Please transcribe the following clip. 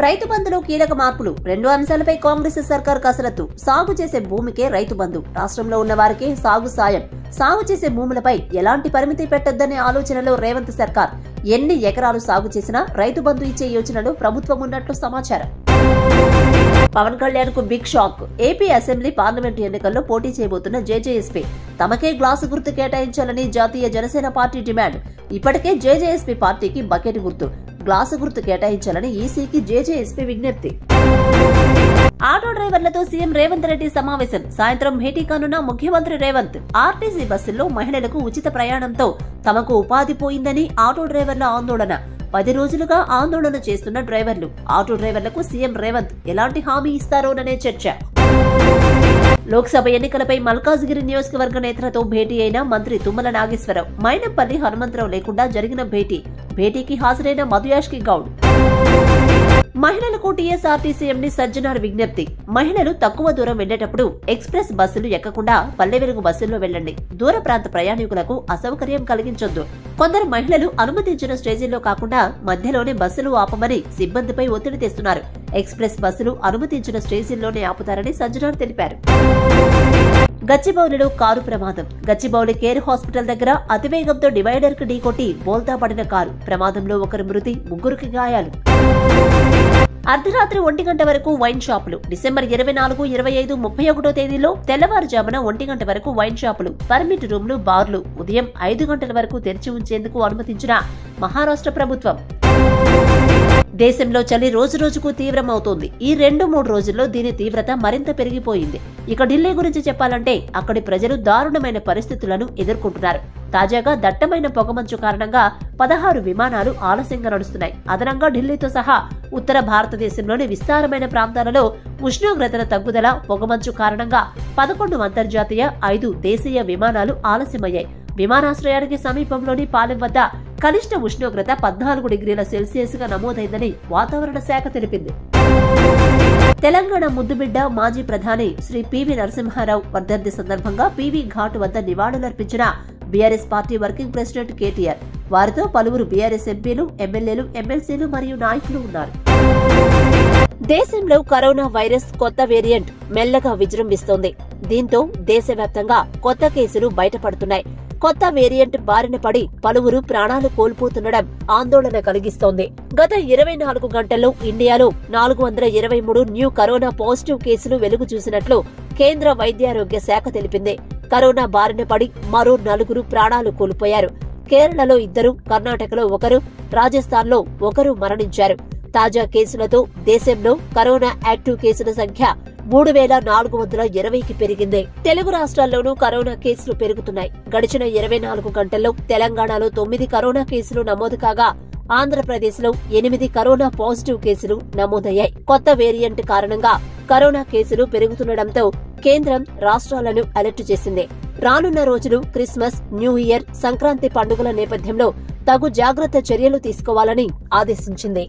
రైతు బంధులో కీలక మార్పులు. 2 అంశాలపై కాంగ్రెస్ సర్కార్ కసరత్తు. సాగు చేసే భూమికే రైతు బంధు, రాష్ట్రంలో ఉన్న వారికే సాగు సాయం. సాగు చేసే భూములపై ఎలాంటి పరిమితి పెట్టొద్దనే ఆలోచనలో రేవంత్ సర్కార్. ఎన్ని ఎకరాలు సాగు చేసినా రైతు బంధు ఇచ్చే యోచనలో ప్రభుత్వం ఉన్నట్లు సమాచారం. పవన్ కళ్యాణ్ కు big shock. AP assembly parliament ఎన్నికల్లో పోటీ చేయబోతున్న జేజేఎస్పీ తమకే గ్లాసు గుర్తు కేటాయించాలని జాతీయ జనసేన పార్టీ డిమాండ్. ఇప్పటికే జేజేఎస్పీ పార్టీకి బకెట్ గుర్తు, గ్లాసు గుర్తు కేటాయించాలని ఈసీకి జేజేఎస్పీ విజ్ఞప్తి. ఆటో డ్రైవర్లతో సీఎం రేవంత్ రెడ్డి సమావేశం. సాయంత్రం భేటీ కానున్న ముఖ్యమంత్రి రేవంత్. ఆర్టీసీ బస్సుల్లో మహిళలకు ఉచిత ప్రయాణంతో తమకు ఉపాధి పోయిందని ఆటో డ్రైవర్ల ఆందోళన. 10 రోజులుగా ఆందోళన చేస్తున్న డ్రైవర్లు. ఆటో డ్రైవర్లకు సీఎం రేవంత్ ఎలాంటి హామీ ఇస్తారోననే చర్చ. లోక్సభ ఎన్నికలపై మల్కాజ్గిరి నియోజకవర్గ నేతలతో భేటీ అయిన మంత్రి తుమ్మల నాగేశ్వరరావు. మైనంపల్లి హనుమంతరావు లేకుండా జరిగిన భేటీకి హాజరైన మధుయాష్కి గౌడ్. మహిళలకు టీఎస్ఆర్టీసీ ఎండీ సజ్జనార్ విజ్ఞప్తి. మహిళలు తక్కువ దూరం వెళ్లేటప్పుడు ఎక్స్ప్రెస్ బస్సులు ఎక్కకుండా పల్లె వెలుగు బస్సుల్లో వెళ్లండి. దూర ప్రాంత ప్రయాణికులకు అసౌకర్యం కలిగించొద్దు. కొందరు మహిళలు అనుమతించిన స్టేజీల్లో కాకుండా మధ్యలోనే బస్సులు ఆపమని సిబ్బందిపై ఒత్తిడి తెస్తున్నారు. ఎక్స్ప్రెస్ బస్సులు అనుమతించిన స్టేజీల్లోనే ఆపుతారని సజ్జనార్ తెలిపారు. గచ్చిబౌలిలో కారు ప్రమాదం. గచ్చిబౌలి కేర్ హాస్పిటల్ దగ్గర అతివేగంతో డివైడర్ కు ఢీకొట్టి బోల్తా పడిన కారు ప్రమాదంలో ఒకరు మృతి, 3కి గాయాలు. అర్ధరాత్రి 1 గంట వరకు వైన్ షాపులు. డిసెంబర్ 24, 25, 31 తేదీలో తెల్లవారుజామున 1 గంట వరకు వైన్ షాపులు, పర్మిట్ రూమ్లు, బార్లు ఉదయం 5 గంటల వరకు తెరిచి ఉంచేందుకు అనుమతించిన మహారాష్ట్ర ప్రభుత్వం. దేశంలో చలి రోజురోజుకు తీవ్రమవుతోంది. ఈ 2-3 రోజుల్లో దీని తీవ్రత మరింత పెరిగిపోయింది. ఇక ఢిల్లీ గురించి చెప్పాలంటే అక్కడి ప్రజలు దారుణమైన పరిస్థితులను ఎదుర్కొంటున్నారు. తాజాగా దట్టమైన పొగమంచు కారణంగా 16 విమానాలు ఆలస్యంగా నడుస్తున్నాయి. అదనంగా ఢిల్లీతో సహా ఉత్తర భారతదేశంలోని విస్తారమైన ప్రాంతాలలో ఉష్ణోగ్రతల తగ్గుదల, పొగమంచు కారణంగా 11 అంతర్జాతీయ, 5 దేశీయ విమానాలు ఆలస్యమయ్యాయి. విమానాశ్రయానికి సమీపంలోని పాలెం వద్ద కనిష్ట ఉష్ణోగ్రత 14 డిగ్రీల సెల్సియస్ గా నమోదైందని వాతావరణ శాఖ తెలిపింది. తెలంగాణ ముద్దుబిడ్డ మాజీ ప్రధాని శ్రీ పివి నరసింహారావు వర్ధంతి సందర్భంగా పీవీ ఘాట్ వద్ద నివాళులర్పించిన BRS party working president KTR. వారితో పలువురు బీఆర్ఎస్ ఎంపీలు, ఎమ్మెల్యేలు, ఎమ్మెల్సీలు మరియు నాయకులు ఉన్నారు. దేశంలో కరోనా వైరస్ కొత్త వేరియంట్ మెల్లగా విజృంభిస్తోంది. దీంతో దేశవ్యాప్తంగా కొత్త కేసులు బయటపడుతున్నాయి. కొత్త వేరియంట్ బారిన పడి పలువురు ప్రాణాలు కోల్పోతుండడం ఆందోళన కలిగిస్తోంది. గత 24 గంటల్లో ఇండియాలో 423 న్యూ కరోనా పాజిటివ్ కేసులు వెలుగు చూసినట్లు కేంద్ర వైద్యారోగ్య శాఖ తెలిపింది. కరోనా బారిన పడి మరో 4 ప్రాణాలు కోల్పోయారు. కేరళలో 2, కర్ణాటకలో 1, రాజస్థాన్లో 1 మరణించారు. తాజా కేసులతో దేశంలో కరోనా యాక్టివ్ కేసుల సంఖ్య 3420కి పెరిగింది. తెలుగు రాష్ట్రాల్లోనూ కరోనా కేసులు పెరుగుతున్నాయి. గడిచిన 24 గంటల్లో తెలంగాణలో 9 కరోనా కేసులు నమోదు కాగా ఆంధ్రప్రదేశ్ లో 8 కరోనా పాజిటివ్ కేసులు నమోదయ్యాయి. కొత్త వేరియంట్ కారణంగా కరోనా కేసులు పెరుగుతుండటంతో కేంద్రం రాష్ట్రాలను అలర్ట్ చేసింది. రానున్న రోజులు క్రిస్మస్, న్యూ ఇయర్, సంక్రాంతి పండుగల నేపథ్యంలో తగు జాగ్రత్త చర్యలు తీసుకోవాలని ఆదేశించింది.